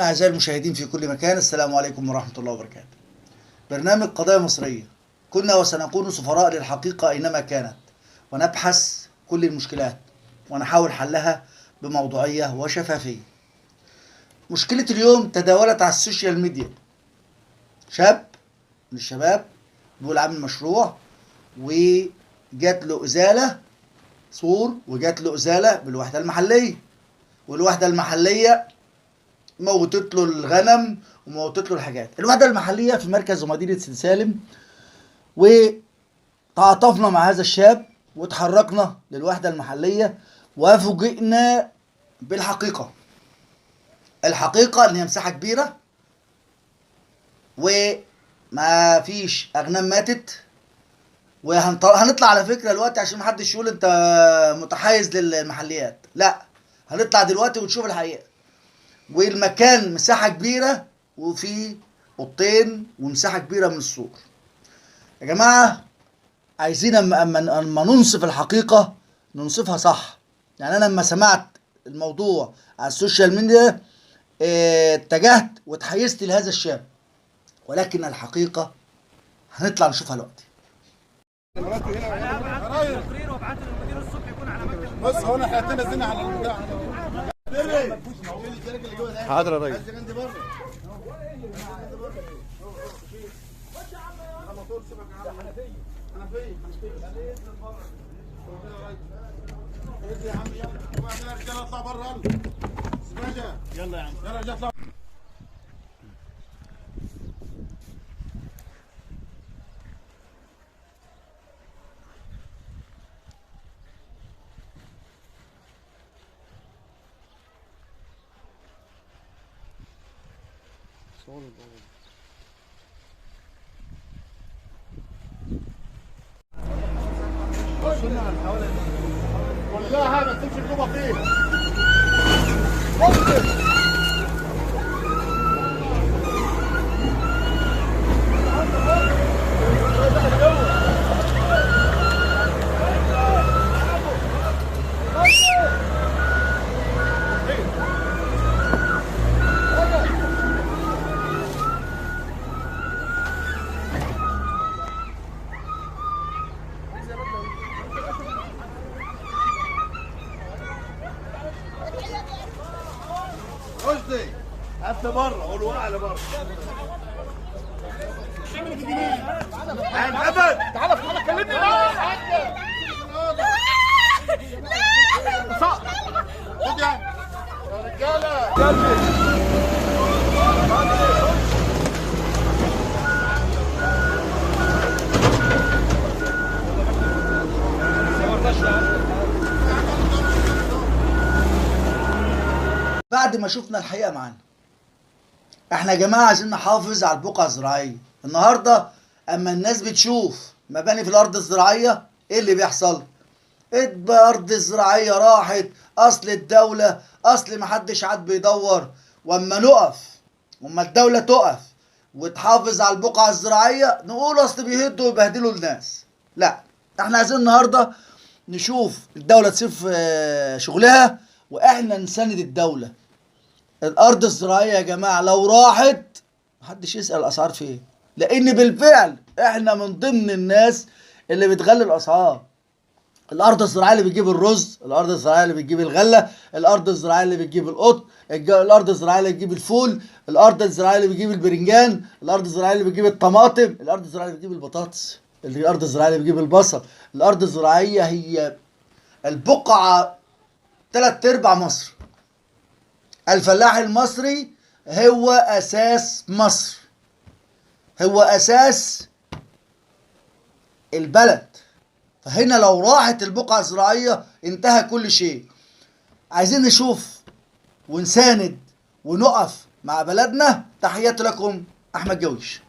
أعزائي المشاهدين في كل مكان، السلام عليكم ورحمة الله وبركاته. برنامج قضايا مصرية. كنا وسنكون سفراء للحقيقة أينما كانت، ونبحث كل المشكلات ونحاول حلها بموضوعية وشفافية. مشكلة اليوم تداولت على السوشيال ميديا. شاب من الشباب بيقول عامل مشروع وجات له إزالة سور، وجات له إزالة بالوحدة المحلية، والوحدة المحلية موتت له الغنم وموتت له الحاجات. الوحدة المحلية في مركز ومدينة سيدي سالم، وتعاطفنا مع هذا الشاب وتحركنا للوحدة المحلية وفوجئنا بالحقيقة. الحقيقة ان هي مساحة كبيرة وما فيش اغنام ماتت. وهنطلع على فكرة دلوقتي عشان محدش يقول انت متحيز للمحليات، لا، هنطلع دلوقتي ونشوف الحقيقة. والمكان مساحة كبيرة وفي اوضتين ومساحة كبيرة من السور. يا جماعة عايزين اما ننصف الحقيقة ننصفها صح. يعني انا لما سمعت الموضوع على السوشيال ميديا اتجهت وتحيزت لهذا الشاب، ولكن الحقيقة هنطلع نشوفها دلوقتي. بص هو احنا نزلنا على البتاع. حاضر يا ريس. يلا يا عم يلا اطلع. كلها ما تمشي الطوبه فيه. رشدي هات بره، قول وقع لبره. تعالى تعالى كلمني بقى. خد يا رجاله. بعد ما شفنا الحقيقة معانا، احنا يا جماعة عايزين نحافظ على البقعة الزراعية. النهاردة اما الناس بتشوف مباني في الارض الزراعية، ايه اللي بيحصل؟ الارض الزراعية راحت، اصل الدولة، اصل محدش عاد بيدور. واما نقف، واما الدولة تقف وتحافظ على البقعة الزراعية نقول اصل بيهدوا ويبهدلوا الناس. لا، احنا عايزين النهاردة نشوف الدولة تسيب شغلها واحنا نساند الدولة. الارض الزراعية يا جماعة لو راحت محدش يسأل الاسعار فين، لان بالفعل احنا من ضمن الناس اللي بتغلي الاسعار. الارض الزراعية اللي بتجيب الرز، الارض الزراعية اللي بتجيب الغلة، الارض الزراعية اللي بتجيب القط، الارض الزراعية اللي بتجيب الفول، الارض الزراعية اللي بتجيب البرنجان، الارض الزراعية اللي بتجيب الطماطم، الارض الزراعية اللي بتجيب البطاطس، الارض الزراعية اللي بتجيب البصل. الارض الزراعية هي البقعة 3/4 مصر. الفلاح المصري هو اساس مصر، هو اساس البلد. فهنا لو راحت البقعة الزراعية انتهى كل شيء. عايزين نشوف ونساند ونقف مع بلدنا. تحياتي لكم، احمد جويش.